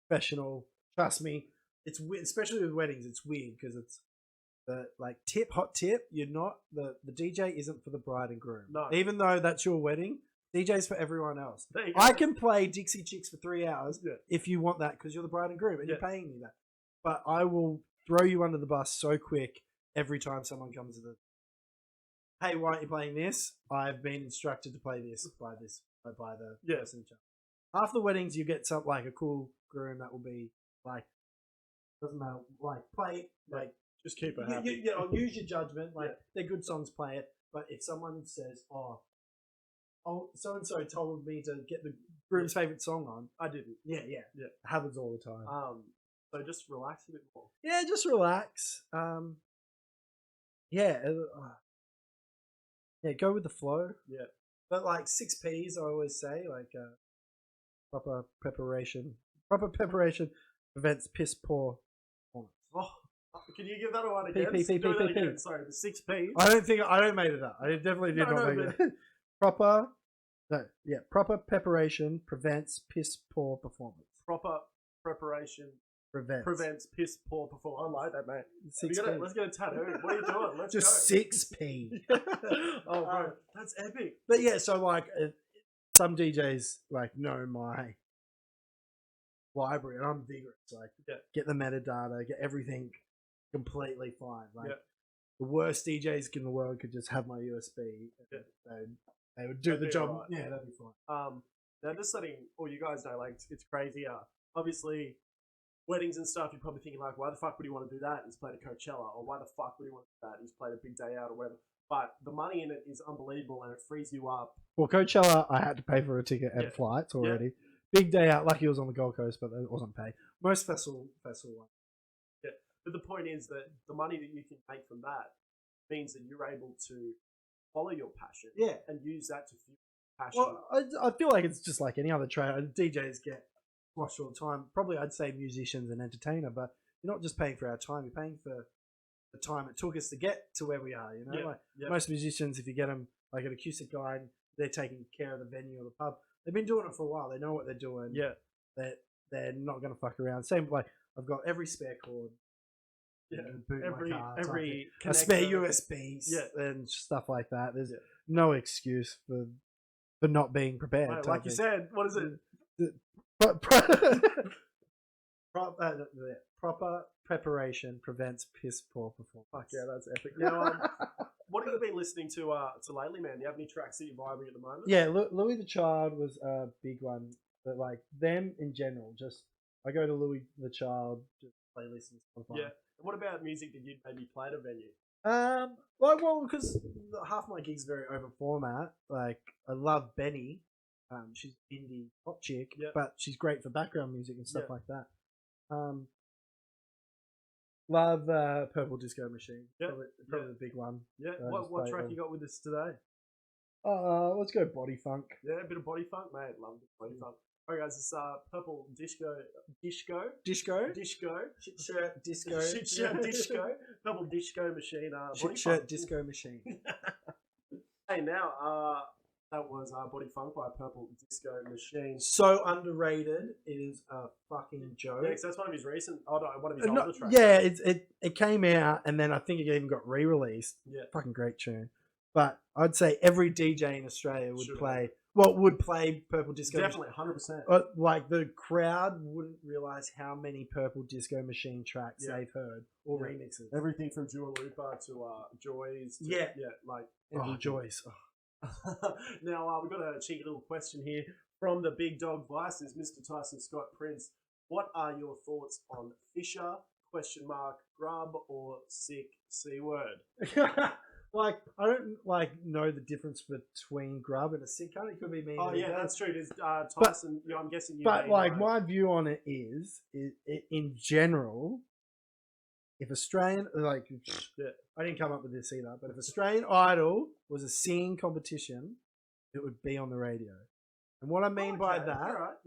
professional. Trust me, it's weird, especially with weddings. It's weird because it's the hot tip. You're not the DJ isn't for the bride and groom. No, even though that's your wedding, DJ's for everyone else. I can play Dixie Chicks for 3 hours if you want that because you're the bride and groom and you're paying me that. But I will throw you under the bus so quick every time someone comes to the. Hey, why aren't you playing this? I've been instructed to play this by the person in charge. Half the weddings you get something like a cool groom that will be like doesn't matter play just keep it happy. Use your judgment. They're good songs, play it. But if someone says, "Oh, so and so told me to get the groom's favorite song on," I didn't. Yeah. It happens all the time. So just relax a bit more. Yeah, just relax. Go with the flow. Yeah. But like 6 P's, I always say, proper preparation prevents piss poor performance. Can you give that one again? P. Sorry, the 6 P. I don't make it up. I definitely did not make it. Proper preparation prevents piss poor performance. Proper preparation prevents piss poor performance. I like that, mate. Let's get a tattoo. What are you doing? Let's just go. 6P. Oh, bro, that's epic. But yeah, so some DJs know my library, and I'm vigorous. Get the metadata, get everything completely fine. The worst DJs in the world could just have my USB. They would do the job. Right. Yeah, that'd be fine. Now, just letting all you guys know, it's crazy. Obviously, weddings and stuff, you're probably thinking why the fuck would you want to do that? He's played at Coachella, or why the fuck would you want to do that? He's played a big day out, or whatever. But the money in it is unbelievable, and it frees you up. Well, Coachella, I had to pay for a ticket and flights already. Yeah. Big day out. Lucky it was on the Gold Coast, but it wasn't paid. Most festival one. Yeah, but the point is that the money that you can make from that means that you're able to follow your passion. Yeah. And use that to fuel passion. Well, I feel like it's just like any other trade. DJs get squashed all the time. Probably I'd say musicians and entertainer, but you're not just paying for our time. You're paying for the time it took us to get to where we are. You know, most musicians, if you get them like an acoustic guide, they're taking care of the venue or the pub. They've been doing it for a while. They know what they're doing. Yeah. They're not going to fuck around. Same like I've got every spare cord. Yeah. Every a spare USBs. And stuff like that. There's no excuse for not being prepared. Right, like you said, what is it? Proper preparation prevents piss poor performance. Fuck yeah, that's epic. Now, what have you been listening to lately, man? Do you have any tracks that you're vibing at the moment? Yeah, Louis the Child was a big one, but like them in general, just I go to Louis the Child, just playlist and stuff. Yeah. And what about music that you'd maybe play at a venue? Well, because half my gigs are very open format. Like I love Benny. She's indie pop chick, but she's great for background music and stuff like that. Love Purple Disco Machine. Probably the big one. Yeah. What track you got with us today? Let's go Body Funk. Yeah, a bit of Body Funk, mate. Love Body Funk. Alright guys, it's Purple Disco Shit Shirt Disco Purple Disco Machine. Shit Shirt Disco Machine. Hey, now that was Body Funk by Purple Disco Machine. So underrated, it is a fucking joke. Yeah, because that's one of his one of his older tracks. Yeah, it came out and then I think it even got re-released. Yeah, fucking great tune. But I'd say every DJ in Australia would play Purple Disco. Definitely, 100%. Like the crowd wouldn't realize how many Purple Disco Machine tracks they've heard or remixes. Everything from Dua Lipa to Joy's. Joy's. Now we've got a cheeky little question here from the Big Dog Vices, Mr. Tyson Scott Prince. What are your thoughts on Fisher? ? Grub or sick C word? Like I don't know the difference between grub and a sick cunt. It could be me. Oh yeah, that's true. There's Tyson. I'm guessing you. But my view on it is in general, if Australian I didn't come up with this either. But if Australian Idol was a singing competition, it would be on the radio. And what I mean by that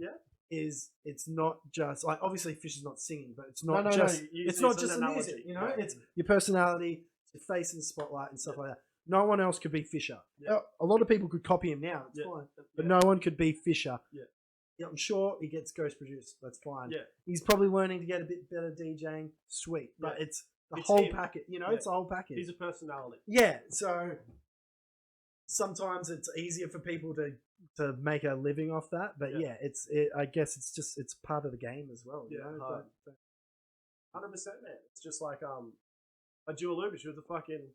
is it's not just like obviously Fisher's not singing, but it's not it's not just the music. You know, it's your personality. Your face in the spotlight and stuff like that. No one else could be Fisher. Yeah. A lot of people could copy him now. It's fine. But no one could be Fisher. Yeah. I'm sure he gets ghost produced. That's fine. Yeah. He's probably learning to get a bit better DJing. Sweet. But it's the whole package. You know, it's the whole package. He's a personality. Yeah. So sometimes it's easier for people to make a living off that. But I guess it's part of the game as well. Yeah. 100%, man. It's just like Dua Lipa, she was a fucking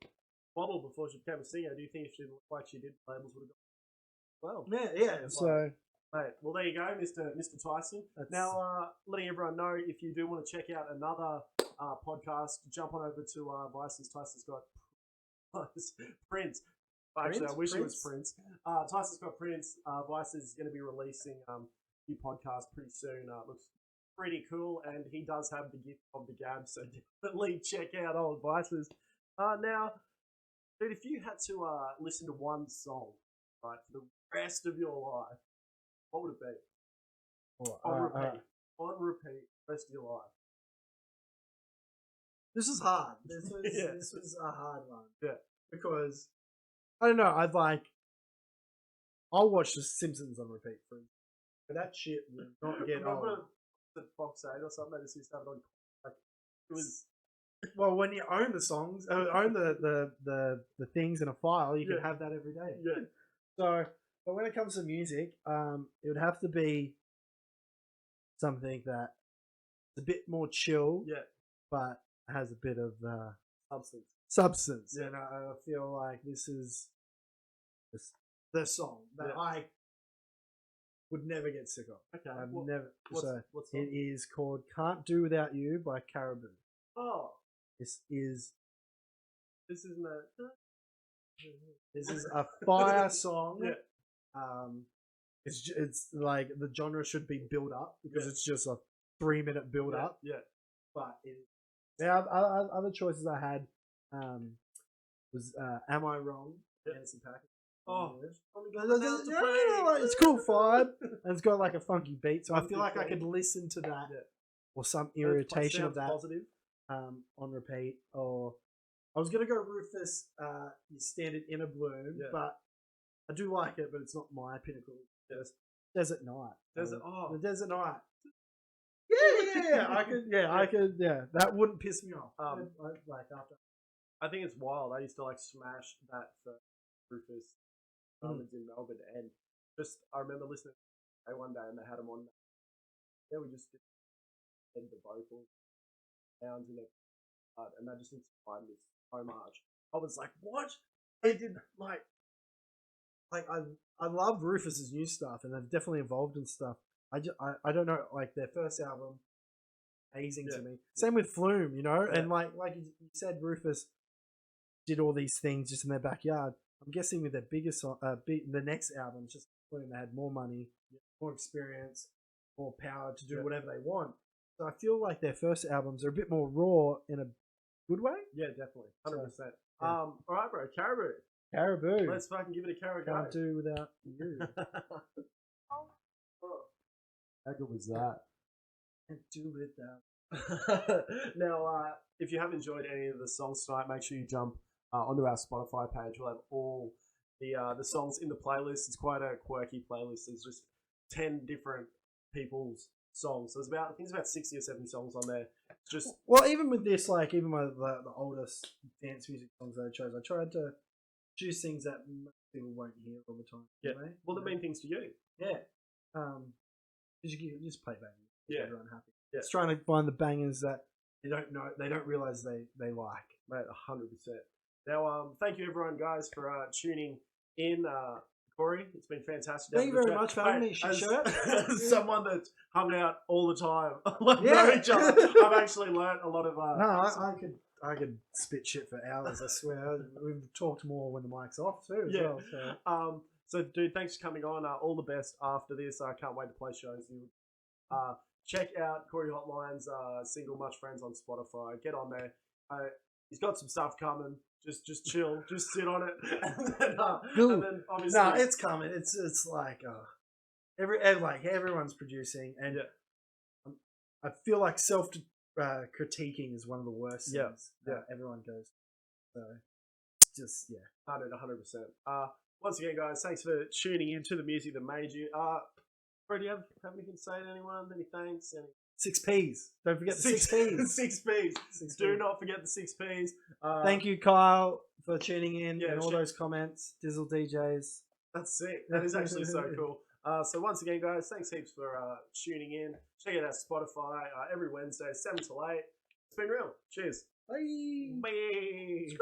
model before she became a singer. Do you think if she looked like she did, labels would have gone well? Yeah. So, mate, well, there you go, Mr. Tyson. Now, letting everyone know if you do want to check out another podcast, jump on over to Vice's Tyson Scott Prince. Actually, I wish it was Prince. Tyson Scott Prince. Vice is going to be releasing a new podcast pretty soon. Looks pretty cool, and he does have the gift of the gab, so definitely check out old Vices. Now, dude, if you had to listen to one song, right, for the rest of your life, what would it be? On repeat, rest of your life. This is hard. This was a hard one. Yeah, because I don't know. I'll watch The Simpsons on repeat for but that shit will not get old. The Fox 8 or something. They just used to have it on. Like, it was. Well, when you own the songs, own the things in a file, you can have that every day. Yeah. So, but when it comes to music, it would have to be something that's a bit more chill, but has a bit of substance. Yeah. And I feel like this is the song that I would never get sick of. Okay. What's it is called Can't Do Without You by Caribou. Oh. This is a fire song. Yeah. It's like the genre should be built up because it's just a 3-minute build up. Yeah. But other choices I had was Am I Wrong Anderson .Paak. Oh, It's cool vibe, and it's got like a funky beat. So I feel like I could listen to that or some irritation of that positive. On repeat. Or I was gonna go Rufus, your standard Inner Bloom, but I do like it, but it's not my pinnacle. Desert Night. The Desert Night. Yeah. I could. That wouldn't piss me off. After. I think it's wild. I used to like smash that for Rufus in Melbourne, and I remember listening to one day, and they had them on. Yeah, we just did the vocals, sounds in it, and that just inspired me so much. I was like, what? They did like I love Rufus's new stuff, and they've definitely evolved and stuff. I don't know, like their first album, amazing to me. Same with Flume, you know, and like you said, Rufus did all these things just in their backyard. I'm guessing with their biggest the next album, just when they had more money, more experience, more power to do whatever they want. So I feel like their first albums are a bit more raw in a good way. Yeah, definitely, 100%. All right, bro, Caribou. Let's fucking give it a caribou. Can't do without you. How good was that? Can't do without. Now, if you have enjoyed any of the songs tonight, make sure you jump onto our Spotify page. We'll have all the songs in the playlist. It's quite a quirky playlist. There's just 10 different people's songs. So I think it's about 60 or 70 songs on there. It's just even with this, like even the oldest dance music songs that I chose, I tried to choose things that most people won't hear all the time. Yeah. Right? Well, the main things to you. Yeah. Because you just play bangers. Yeah. Everyone happy. Yeah. It's trying to find the bangers that they don't realize they like. Mate, 100%. Now, thank you everyone, guys, for tuning in. Cory, it's been fantastic. Thank you very much for having me. As someone that's hung out all the time, know each other, I've actually learned a lot of. I could spit shit for hours. I swear. We've talked more when the mic's off too. As well, so, dude, thanks for coming on. All the best after this. I can't wait to play shows. Check out Cory Hotline's single "Much Friends" on Spotify. Get on there. He's got some stuff coming. Just chill. Just sit on it. And then obviously, it's coming. It's like everyone's producing, and I feel like self critiquing is one of the worst things that everyone goes. So just 100%. Once again, guys, thanks for tuning into the music that made you. Bro, do you have anything to say to anyone? Any thanks? 6 Ps. Don't forget the 6 Ps. 6 Ps. Do not forget the 6 Ps. Thank you, Kyle, for tuning in and all those comments. Dizzle DJs. That's sick. That is actually so cool. So once again, guys, thanks heaps for tuning in. Check it out Spotify every Wednesday, 7 to 8. It's been real. Cheers. Bye. Bye.